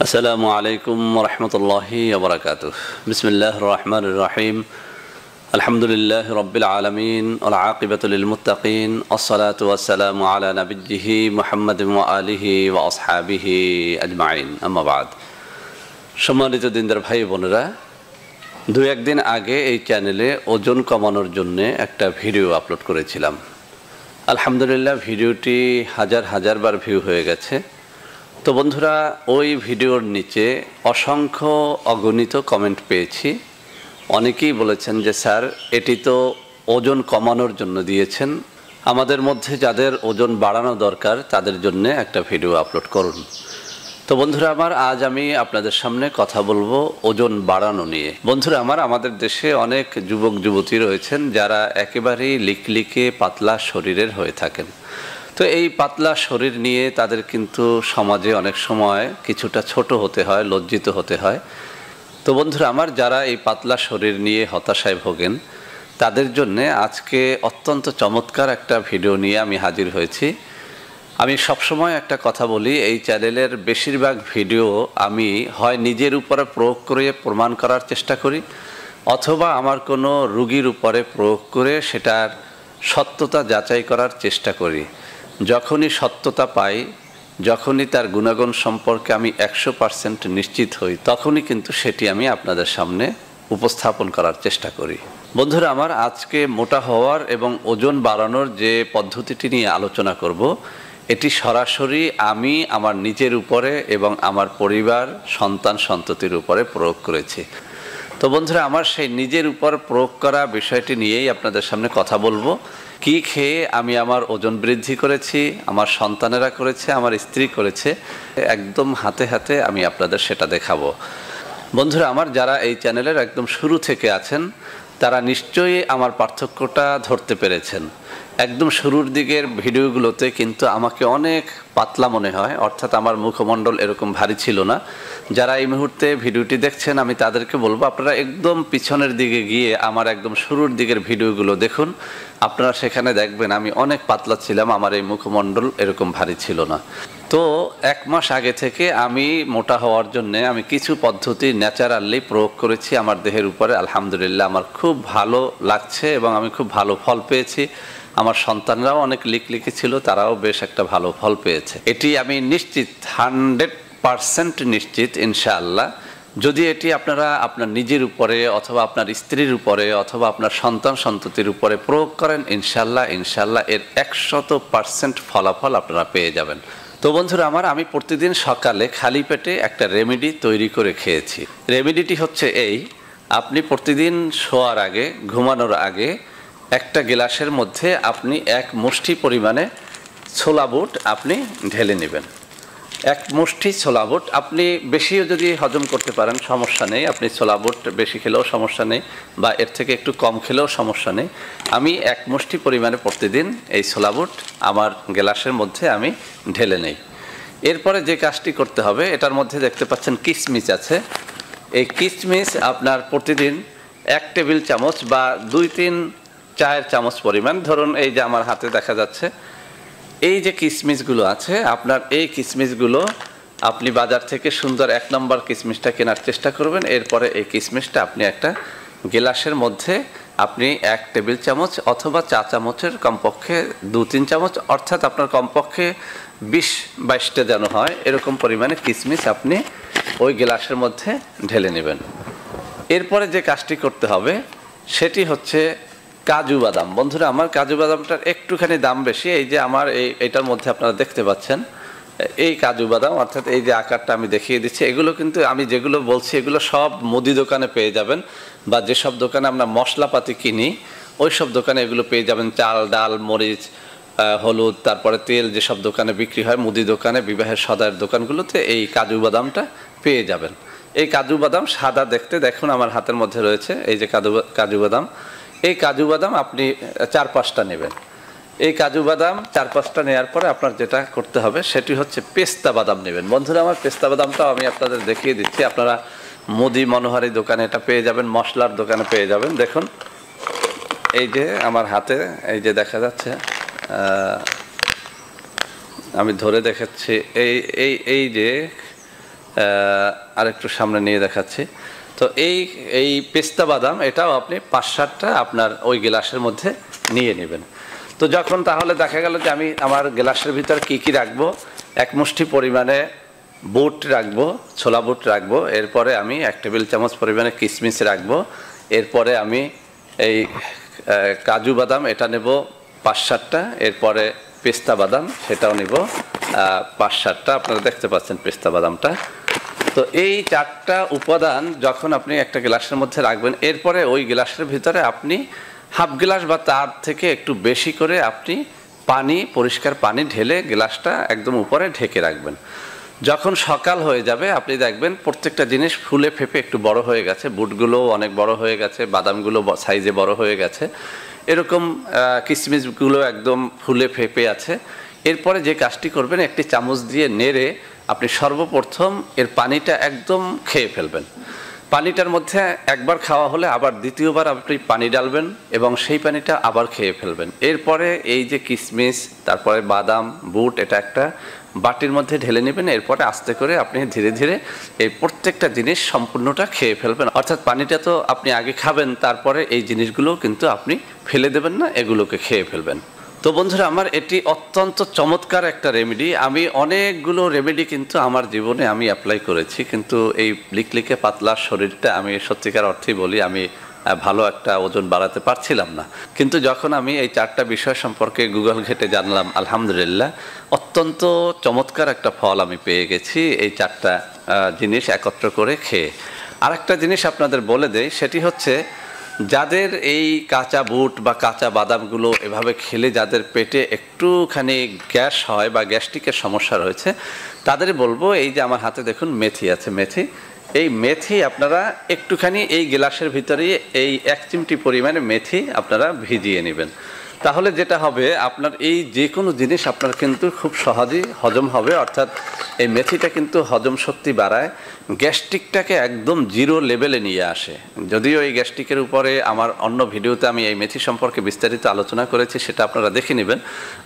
আসসালামু আলাইকুম রহমতুল্লাহি ওবরাকাতুহ। বিসমিল্লাহির রহমানির রহিম। আলহামদুলিল্লাহি রাব্বিল আলামিন ওয়াল আকিবাতু লিল মুত্তাকিন ওয়াসসালাতু ওয়াসসালামু আলা নাবিয়্যিহি মুহাম্মাদিন ওয়া আলিহি ওয়া আসহাবিহি আজমাইন, আম্মা বাদ। সম্মানিত দিনদার ভাই বোনেরা, দু একদিন আগে এই চ্যানেলে ওজন কমানোর জন্য একটা ভিডিও আপলোড করেছিলাম। আলহামদুলিল্লাহ ভিডিওটি হাজার হাজার বার ভিউ হয়ে গেছে। তো বন্ধুরা, ওই ভিডিওর নিচে অসংখ্য অগণিত কমেন্ট পেয়েছি। অনেকেই বলেছেন যে স্যার, এটি তো ওজন কমানোর জন্য দিয়েছেন, আমাদের মধ্যে যাদের ওজন বাড়ানো দরকার তাদের জন্য একটা ভিডিও আপলোড করুন। তো বন্ধুরা আমার, আজ আমি আপনাদের সামনে কথা বলবো ওজন বাড়ানো নিয়ে। বন্ধুরা আমার, আমাদের দেশে অনেক যুবক যুবতী রয়েছেন যারা একেবারেই লিকলিকে পাতলা শরীরের হয়ে থাকেন। তো এই পাতলা শরীর নিয়ে তাদের কিন্তু সমাজে অনেক সময় কিছুটা ছোট হতে হয়, লজ্জিত হতে হয়। তো বন্ধুরা আমার, যারা এই পাতলা শরীর নিয়ে হতাশায় ভোগেন তাদের জন্যে আজকে অত্যন্ত চমৎকার একটা ভিডিও নিয়ে আমি হাজির হয়েছি। আমি সবসময় একটা কথা বলি, এই চ্যানেলের বেশিরভাগ ভিডিও আমি হয় নিজের উপরে প্রয়োগ করে প্রমাণ করার চেষ্টা করি, অথবা আমার কোনো রুগীর উপরে প্রয়োগ করে সেটার সত্যতা যাচাই করার চেষ্টা করি। যখনই সত্যতা পাই, যখনই তার গুণাগুণ সম্পর্কে আমি 100% নিশ্চিত হই, তখনই কিন্তু সেটি আমি আপনাদের সামনে উপস্থাপন করার চেষ্টা করি। বন্ধুরা আমার, আজকে মোটা হওয়ার এবং ওজন বাড়ানোর যে পদ্ধতিটি নিয়ে আলোচনা করব, এটি সরাসরি আমি আমার নিজের উপরে এবং আমার পরিবার, সন্তান সন্ততির উপরে প্রয়োগ করেছি। তো বন্ধুরা আমার, সেই নিজের উপর প্রয়োগ করা বিষয়টি নিয়েই আপনাদের সামনে কথা বলবো। কি খেয়ে আমি আমার ওজন বৃদ্ধি করেছি, আমার সন্তানেরা করেছে, আমার স্ত্রী করেছে, একদম হাতে হাতে আমি আপনাদের সেটা দেখাবো। বন্ধুরা আমার, যারা এই চ্যানেলের একদম শুরু থেকে আছেন তারা নিশ্চয়ই আমার পার্থক্যটা ধরতে পেরেছেন। একদম শুরুর দিকের ভিডিওগুলোতে কিন্তু আমাকে অনেক পাতলা মনে হয়, অর্থাৎ আমার মুখমণ্ডল এরকম ভারী ছিল না। যারা এই মুহূর্তে ভিডিওটি দেখছেন আমি তাদেরকে বলবো, আপনারা একদম পিছনের দিকে গিয়ে আমার একদম শুরুর দিকের ভিডিওগুলো দেখুন। আপনারা সেখানে দেখবেন আমি অনেক পাতলা ছিলাম, আমার এই মুখমণ্ডল এরকম ভারী ছিল না। তো 1 মাস আগে থেকে আমি মোটা হওয়ার জন্য আমি কিছু পদ্ধতি ন্যাচারালি প্রয়োগ করেছি আমার দেহের উপরে। আলহামদুলিল্লাহ আমার খুব ভালো লাগছে এবং আমি খুব ভালো ফল পেয়েছি। আমার সন্তানরাও অনেক লিকলিকে ছিল, তারাও বেশ একটা ভালো ফল পেয়েছে। এটি আমি নিশ্চিত, 100% নিশ্চিত ইনশাআল্লাহ। যদি এটি আপনারা আপনার নিজের উপরে অথবা আপনার স্ত্রীর উপরে অথবা আপনার সন্তান সন্ততির উপরে প্রয়োগ করেন, ইনশাআল্লাহ এর 100% ফলাফল আপনারা পেয়ে যাবেন। তো বন্ধুরা আমার, আমি প্রতিদিন সকালে খালি পেটে একটা রেমেডি তৈরি করে খেয়েছি। রেমেডিটি হচ্ছে এই: আপনি প্রতিদিন শোয়ার আগে, ঘুমানোর আগে একটা গ্লাসের মধ্যে আপনি 1 মুষ্টি পরিমাণে ছোলা বুট আপনি ঢেলে নেবেন। 1 মুষ্টি ছোলা বুট, আপনি বেশিও যদি হজম করতে পারেন সমস্যা নেই, আপনি ছোলা বুট বেশি খেলেও সমস্যা নেই বা এর থেকে একটু কম খেলেও সমস্যা নেই। আমি 1 মুষ্টি পরিমাণে প্রতিদিন এই ছোলা বুট আমার গ্লাসের মধ্যে আমি ঢেলে নেই। এরপরে যে কাজটি করতে হবে, এটার মধ্যে দেখতে পাচ্ছেন কিশমিশ আছে। এই কিশমিশ আপনার প্রতিদিন 1 টেবিল চামচ বা 2-3 চায়ের চামচ পরিমাণ, ধরুন এই যে আমার হাতে দেখা যাচ্ছে এই যে কিশমিশগুলো আছে, আপনার এই কিশমিশগুলো আপনি বাজার থেকে সুন্দর 1 নম্বর কিশমিশটা কেনার চেষ্টা করবেন। এরপরে এই কিশমিশটা আপনি একটা গ্লাসের মধ্যে আপনি 1 টেবিল চামচ অথবা চা চামচের কমপক্ষে 2-3 চামচ, অর্থাৎ আপনার কমপক্ষে 20-22টা যেন হয় এরকম পরিমাণে কিশমিশ আপনি ওই গ্লাসের মধ্যে ঢেলে নেবেন। এরপরে যে কাজটি করতে হবে সেটি হচ্ছে কাজু বাদাম। বন্ধুরা আমার, কাজু বাদামটার একটুখানি দাম বেশি। এই যে আমার এইটার মধ্যে আপনারা দেখতে পাচ্ছেন এই কাজু বাদাম, অর্থাৎ এই যে আকারটা আমি দেখিয়ে দিচ্ছি, এগুলো কিন্তু আমি যেগুলো বলছি এগুলো সব মুদি দোকানে পেয়ে যাবেন, বা যেসব দোকানে আমরা মশলাপাতি কিনি ওই সব দোকানে এগুলো পেয়ে যাবেন। চাল, ডাল, মরিচ, হলুদ, তারপরে তেল যেসব দোকানে বিক্রি হয়, মুদি দোকানে, বিবাহের সদাইয়ের দোকানগুলোতে এই কাজু বাদামটা পেয়ে যাবেন। এই কাজু বাদাম সাদা দেখতে, দেখুন আমার হাতের মধ্যে রয়েছে এই যে কাজু বাদাম। এই কাজু বাদাম আপনি 4-5টা নেবেন। এই কাজু বাদাম 4-5টা নেওয়ার পরে আপনার যেটা করতে হবে সেটি হচ্ছে পেস্তা বাদাম নেবেন। বন্ধুরা আমার, পেস্তা বাদামটাও আমি আপনাদের দেখিয়ে দিচ্ছি। আপনারা মুদি মনোহারি দোকানে এটা পেয়ে যাবেন, মশলার দোকানে পেয়ে যাবেন। দেখুন এই যে আমার হাতে এই যে দেখা যাচ্ছে, আমি ধরে দেখাচ্ছি, এই যে আরেকটু সামনে নিয়ে দেখাচ্ছি। তো এই পেস্তা বাদাম এটাও আপনি 5-7টা আপনার ওই গ্লাসের মধ্যে নিয়ে নেবেন। তো যখন তাহলে দেখা গেল যে আমি আমার গ্লাসের ভিতর কি কি রাখবো, 1 মুষ্টি পরিমাণে বুট রাখবো, ছোলা বুট রাখবো, এরপরে আমি 1 টেবিল চামচ পরিমাণে কিশমিশ রাখবো, এরপরে আমি এই কাজু বাদাম এটা নেব 5-7টা, এরপরে পেস্তা বাদাম সেটাও নেব 5-7টা। আপনারা দেখতে পাচ্ছেন পেস্তা বাদামটা। তো এই 4টা উপাদান যখন আপনি একটা গ্লাসের মধ্যে রাখবেন, এরপরে ওই গ্লাসের ভিতরে আপনি হাফ গ্লাস বা তার থেকে একটু বেশি করে আপনি পানি, পরিষ্কার পানি ঢেলে গ্লাসটা একদম উপরে ঢেকে রাখবেন। যখন সকাল হয়ে যাবে আপনি দেখবেন প্রত্যেকটা জিনিস ফুলে ফেপে একটু বড় হয়ে গেছে, বুটগুলোও অনেক বড় হয়ে গেছে, বাদামগুলো সাইজে বড় হয়ে গেছে, এরকম কিশমিশগুলো একদম ফুলে ফেপে আছে। এরপরে যে কাজটি করবেন, একটি চামচ দিয়ে নেড়ে আপনি সর্বপ্রথম এর পানিটা একদম খেয়ে ফেলবেন। পানিটার মধ্যে একবার খাওয়া হলে আবার দ্বিতীয়বার আপনি পানি ডালবেন এবং সেই পানিটা আবার খেয়ে ফেলবেন। এরপরে এই যে কিশমিশ, তারপরে বাদাম, বুট এটা একটা বাটির মধ্যে ঢেলে নেবেন। এরপরে আস্তে করে আপনি ধীরে ধীরে এই প্রত্যেকটা জিনিস সম্পূর্ণটা খেয়ে ফেলবেন। অর্থাৎ পানিটা তো আপনি আগে খাবেন, তারপরে এই জিনিসগুলো কিন্তু আপনি ফেলে দেবেন না, এগুলোকে খেয়ে ফেলবেন। তো বন্ধুরা আমার এটি অত্যন্ত চমৎকার একটা রেমেডি। আমি অনেকগুলো রেমেডি কিন্তু আমার জীবনে আমি অ্যাপ্লাই করেছি, কিন্তু এই লিকলিকে পাতলা শরীরটা আমি সত্যিকার অর্থেই বলি আমি ভালো একটা ওজন বাড়াতে পারছিলাম না। কিন্তু যখন আমি এই 4টা বিষয় সম্পর্কে গুগল ঘেটে জানলাম, আলহামদুলিল্লাহ অত্যন্ত চমৎকার একটা ফল আমি পেয়ে গেছি এই 4টা জিনিস একত্র করে খেয়ে। আরেকটা জিনিস আপনাদের বলে দেই, সেটি হচ্ছে যাদের এই কাঁচা বুট বা কাঁচা বাদামগুলো এভাবে খেলে যাদের পেটে একটুখানি গ্যাস হয় বা গ্যাস্ট্রিকের সমস্যা রয়েছে, তাদের বলবো এই যে আমার হাতে দেখুন মেথি আছে, এই মেথি আপনারা একটুখানি এই গ্লাসের ভিতরে এই 1 চিমটি পরিমাণে মেথি আপনারা ভিজিয়ে নেবেন। তাহলে যেটা হবে আপনার এই যে কোনো জিনিস আপনার কিন্তু খুব সহজেই হজম হবে। অর্থাৎ এই মেথিটা কিন্তু হজম শক্তি বাড়ায়, গ্যাস্ট্রিকটাকে একদম জিরো লেভেলে নিয়ে আসে। যদিও এই গ্যাস্ট্রিকের উপরে আমার অন্য ভিডিওতে আমি এই মেথি সম্পর্কে বিস্তারিত আলোচনা করেছি, সেটা আপনারা দেখে নেবেন।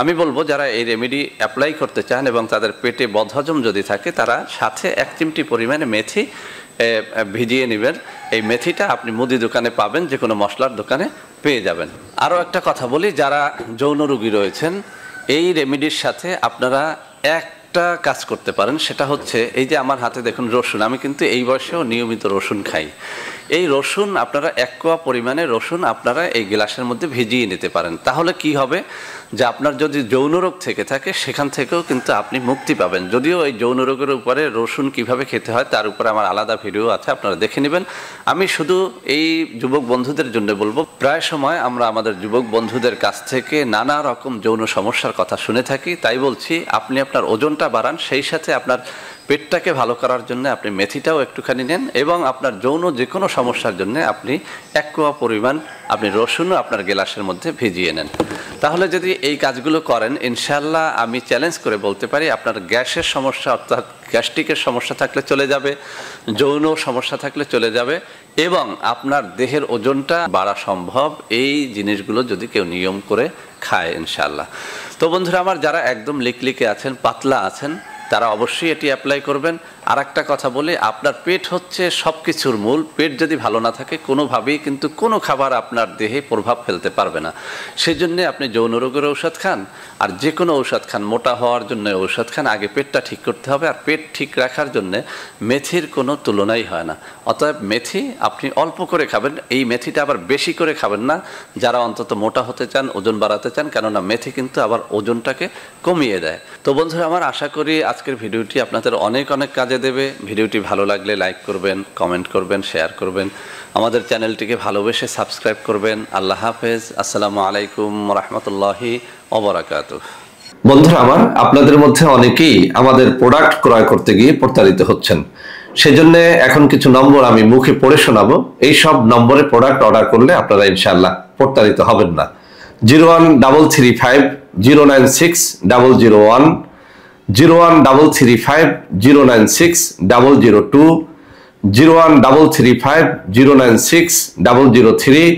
আমি বলবো যারা এই রেমেডি অ্যাপ্লাই করতে চান এবং তাদের পেটে বদহজম যদি থাকে, তারা সাথে 1 চিমটি পরিমাণে মেথি ভিজিয়ে নেবেন। এই মেথিটা আপনি মুদি দোকানে পাবেন, যে কোনো মশলার দোকানে পেয়ে যাবেন। আরও একটা কথা বলি, যারা যৌন রোগী রয়েছেন, এই রেমেডির সাথে আপনারা একটা কাজ করতে পারেন, সেটা হচ্ছে এই যে আমার হাতে দেখুন রসুন, আমি কিন্তু এই বয়সেও নিয়মিত রসুন খাই। এই রসুন আপনারা 1 কোয়া পরিমাণে রসুন আপনারা এই গ্লাসের মধ্যে ভিজিয়ে নিতে পারেন। তাহলে কি হবে যে আপনার যদি যৌন রোগ থেকে থাকে সেখান থেকেও কিন্তু আপনি মুক্তি পাবেন। যদিও এই যৌন রোগের উপরে রসুন কিভাবে খেতে হয় তার উপরে আমার আলাদা ভিডিও আছে, আপনারা দেখে নেবেন। আমি শুধু এই যুবক বন্ধুদের জন্য বলবো, প্রায় সময় আমরা আমাদের যুবক বন্ধুদের কাছ থেকে নানা রকম যৌন সমস্যার কথা শুনে থাকি। তাই বলছি আপনি আপনার ওজনটা বাড়ান, সেই সাথে আপনার পেটটাকে ভালো করার জন্য আপনি মেথিটাও একটুখানি নেন এবং আপনার যৌন যে কোনো সমস্যার জন্য আপনি 1 কোয়া পরিমাণ আপনি রসুনও আপনার গ্লাসের মধ্যে ভিজিয়ে নেন। তাহলে যদি এই কাজগুলো করেন, ইনশাআল্লাহ আমি চ্যালেঞ্জ করে বলতে পারি আপনার গ্যাসের সমস্যা অর্থাৎ গ্যাস্ট্রিকের সমস্যা থাকলে চলে যাবে, যৌন সমস্যা থাকলে চলে যাবে এবং আপনার দেহের ওজনটা বাড়া সম্ভব এই জিনিসগুলো যদি কেউ নিয়ম করে খায় ইনশাআল্লাহ। তো বন্ধুরা আমার যারা একদম লিকলিকে আছেন, পাতলা আছেন, তারা অবশ্যই এটি অ্যাপ্লাই করবেন। আর একটা কথা বলি, আপনার পেট হচ্ছে সব কিছুর মূল। পেট যদি ভালো না থাকে কোনোভাবেই কিন্তু কোনো খাবার আপনার দেহে প্রভাব ফেলতে পারবে না। সেই জন্যে আপনি যৌন রোগের ঔষধ খান আর যে কোনো ঔষধ খান, মোটা হওয়ার জন্য ঔষধ খান, আগে পেটটা ঠিক করতে হবে। আর পেট ঠিক রাখার জন্যে মেথির কোনো তুলনাই হয় না। অতএব মেথি আপনি অল্প করে খাবেন, এই মেথিটা আবার বেশি করে খাবেন না যারা অন্তত মোটা হতে চান, ওজন বাড়াতে চান, কেননা মেথি কিন্তু আবার ওজনটাকে কমিয়ে দেয়। তো বন্ধুরা আমার আশা করি আজকের ভিডিওটি আপনাদের অনেক অনেক কাজে দেবে। ভিডিওটি ভালো লাগলে লাইক করবেন, কমেন্ট করবেন, শেয়ার করবেন, আমাদের চ্যানেলটিকে ভালোবেসে সাবস্ক্রাইব করবেন। আল্লাহ হাফেজ। আসসালামু আলাইকুম রাহমাতুল্লাহি ওয়া বারাকাতুহু। বন্ধুরা আমার, আপনাদের মধ্যে অনেকেই আমাদের প্রোডাক্ট ক্রয় করতে গিয়ে প্রতারিত হচ্ছেন। সেজন্য এখন কিছু নম্বর আমি মুখে পড়ে শোনাবো। এই সব নম্বরে প্রোডাক্ট অর্ডার করলে আপনারা ইনশাআল্লাহ প্রতারিত হবেন না। 01335096001, 01350960002, 01350960003,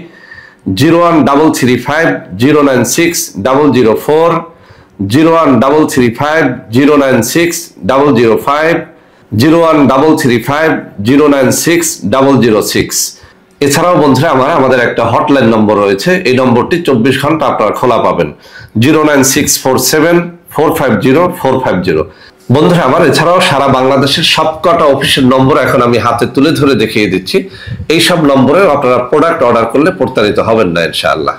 01350960004, 01335096005, 0133509606। এছাড়াও বন্ধুরা আমাদের একটা হটলাইন নম্বর রয়েছে, এই নম্বরটি 24 ঘন্টা আপনারা খোলা পাবেন, 09647450450। বন্ধুরা এছাড়াও সারা বাংলাদেশের সবকটা অফিসের নম্বর এখন আমি হাতে তুলে ধরে দেখিয়ে দিচ্ছি। এই সব নম্বরে আপনারা প্রোডাক্ট অর্ডার করলে প্রতারিত হবেন না ইনশাআল্লাহ।